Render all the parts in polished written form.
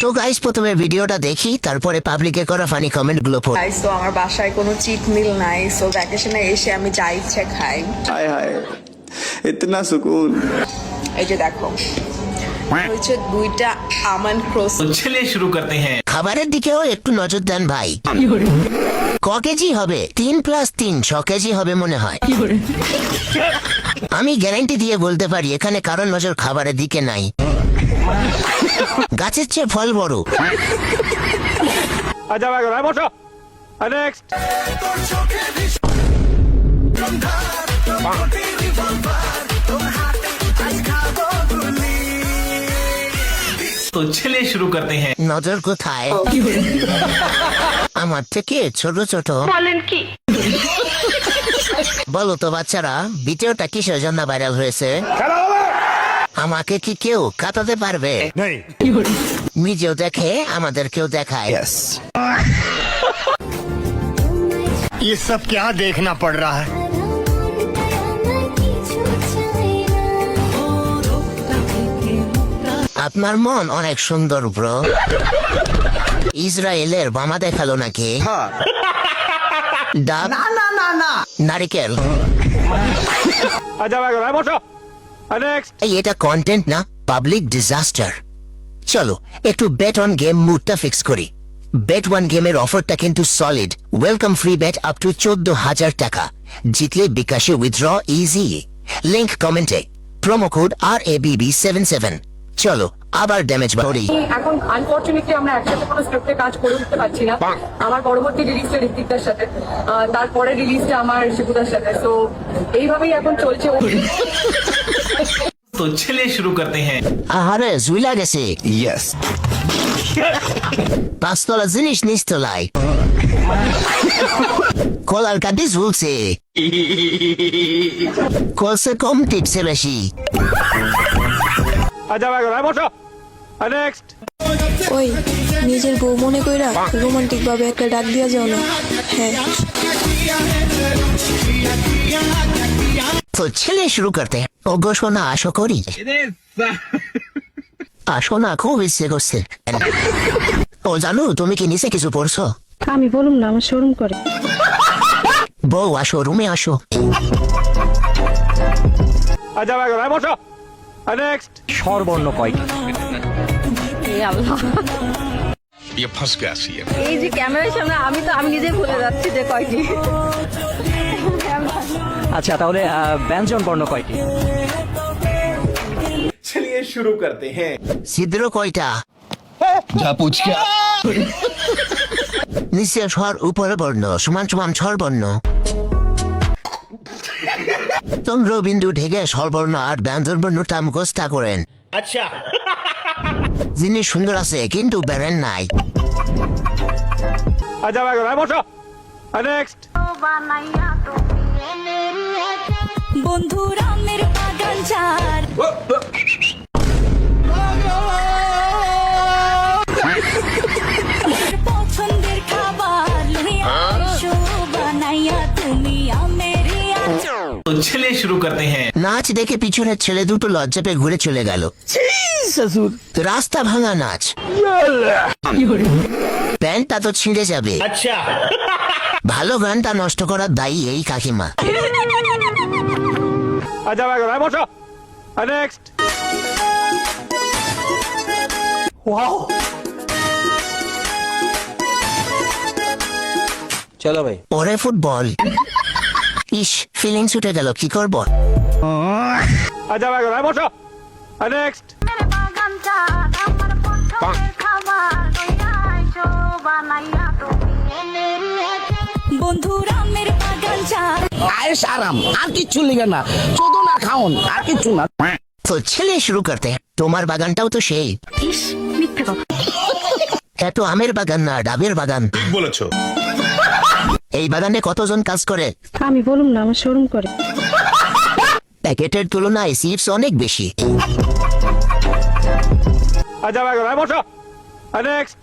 তো গাইস প্রথমে ভিডিওটা দেখি, তারপরে পাবলিকে করা ফানি কমেন্ট গুলো পড়ি। গাইস তো আমার বাসায় কোনো চিট মিল নাই, সো ভ্যাকেশনে এসে আমি যা ইচ্ছে খাই। हाय हाय इतना सुकून। এই যে দেখো হচ্ছে দুইটা আমন্ড ক্রোস। तो चलिए शुरू करते हैं। খাবারের দিকেও একটু নজর দেন ভাই। ক কেজি হবে? 3+3 6 কেজি হবে মনে হয়। আমি গ্যারান্টি দিয়ে বলতে পারি এখানে কারোর নজর খাবারের দিকে নাই। গাছের চেয়ে ফল বড়। नेक्स्ट तो चलिए शुरू करते हैं। নজর কোথায়? আমার থেকে ছোট ছোট। বলেন কি? বলো তো বাচ্চারা, ভিডিওটা কিসের জন্য ভাইরাল হয়েছে? আমাকে কি কেউ কাটাতে পারবে? নিজেও দেখে আমাদেরকেও দেখায়। ये सब क्या देखना पड़ रहा है? আপনার মন অনেক সুন্দর ব্রো। ইসরায়েলের বোমা দেখালো নাকি? ডাব নারিকেল। नेक्स्ट এই এটা কন্টেন্ট না, পাবলিক ডিজাস্টার। চলো একটু বেট অন গেম মুডটা ফিক্স করি। বেট ওয়ান গেমের অফারটা কিন্তু solid. Welcome free bet up to 14,000 টাকা। জিতলে বিকাশে উইথড্র ইজি। লিংক কমেন্টে। Promo code RABB77। চলো আবার ড্যামেজ বাড়ি। এখন আনফরচুনেটলি আমরা একসাথে কোনো স্ক্রিপ্টে কাজ করে উঠতে পারছি না। আমার পরবর্তী রিলিজটা ঋত্বিকদার সাথে, তারপরে রিলিজটা আমার শিবুদার সাথে। তো এইভাবেই এখন চলছে। तो चलिए शुरू करते हैं। আহারে জুইলা গেছে। यस 5 তলা জিনিস নিচতলায়। কলার কাটি ঝুলছে। কলসে কম টিপসে বেশি। नेक्स्ट ওই নিজের বউ মনে কইরা রোমান্টিক ভাবে একটা ডাক দিয়া যাও না। হ্যাঁ তো ছেলে শুরু করতে ওগো শোনা আশা করি। আসো না, খুব ইচ্ছে করছে। ও জানো তুমি কি নিচে কিছু পড়ছো? আমি বলুম না, আমার শোরুম করে। বউ আসো, রুমে আসো। नेक्स्ट স্বরবর্ণ কয়টি? এই যে ক্যামেরার সামনে আমি নিজে ভুলে যাচ্ছি যে কয়টি। আচ্ছা তাহলে ব্যঞ্জন বর্ণ কয়টি? चलिए शुरू करते हैं। ছিদ্র কয়টা? নিচে স্বর, উপরে বর্ণ, সমান সমান স্বরবর্ণ। চন্দ্রবিন্দু ঢেকে স্বরবর্ণ আর ব্যঞ্জন বর্ণটা মুখস্থ করেন। আচ্ছা জিনিস সুন্দর আছে কিন্তু বেরেন নাই। नेक्स्ट বন্ধুরা মেরে বাগান চার পছন্দের খাবার লইয়া এসো বানাইয়া তুমি আমেরি আচার। तो चलिए शुरू करते हैं। নাচ দেখে পিছনের ছেলে দুটো লজ্জা পেয়ে ঘুরে চলে গেল। রাস্তা ভাঙা নাচ। প্যান্টটা তো ছিঁড়ে যাবে। আচ্ছা ভালো গানটা নষ্ট করার দায়ী এই কাকিমা। नेक्स्ट চলো ভাই। ওরে ফুটবল। ইস, ফিলিংস উঠে গেল, কি করবো? नेक्स्ट বন্ধুরা মেরে বাগান চার আয়েস আরাম আর কিচ্ছু লিখে না, চোদো না খাওন আর কিচ্ছু না। তো ছেলে শুরু করতে তোমার বাগানটাও তো সেই। ইস মিথ্যে কথা। এত আমের বাগান না, ডাবের বাগান বলেছো। এই বাগানে কতজন কাজ করে? আমি বলুম না, আমার শোরুম করে। প্যাকেটের তুলনায় চিপস অনেক বেশি। नेक्स्ट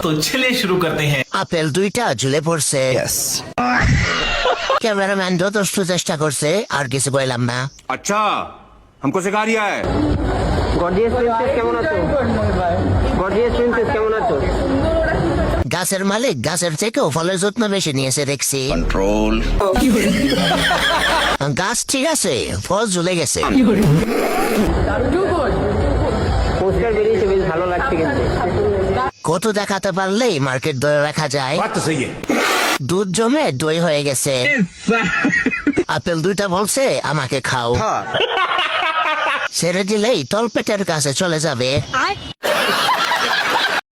तो चलिए शुरू करते हैं। আপেল দুইটা ঝুলে পড়ছে। ক্যামেরাম্যান যথেষ্ট চেষ্টা করছে, আর কিছু কইলাম না। अच्छा हमको सिखा रिया है গর্জিয়াস প্রিন্সেস কেমন আছো গর্জিয়াস প্রিন্সেস কেমন আছো গাছের মালিক গাছের থেকেও ফলের যত্ন বেশি নিয়েছে দেখছি কন্ট্রোল গাছ ঠিক আছে ফল ঝুলে গেছে পোস্টার বেরিয়েছে বেশ ভালো লাগছে কিন্তু কত দেখাতে পারলেই মার্কেট দই রাখা যায় দুধ জমে দই হয়ে গেছে আপেল দুইটা বলছে আমাকে খাও ছেড়ে দিলেই তলপেটের কাছে চলে যাবে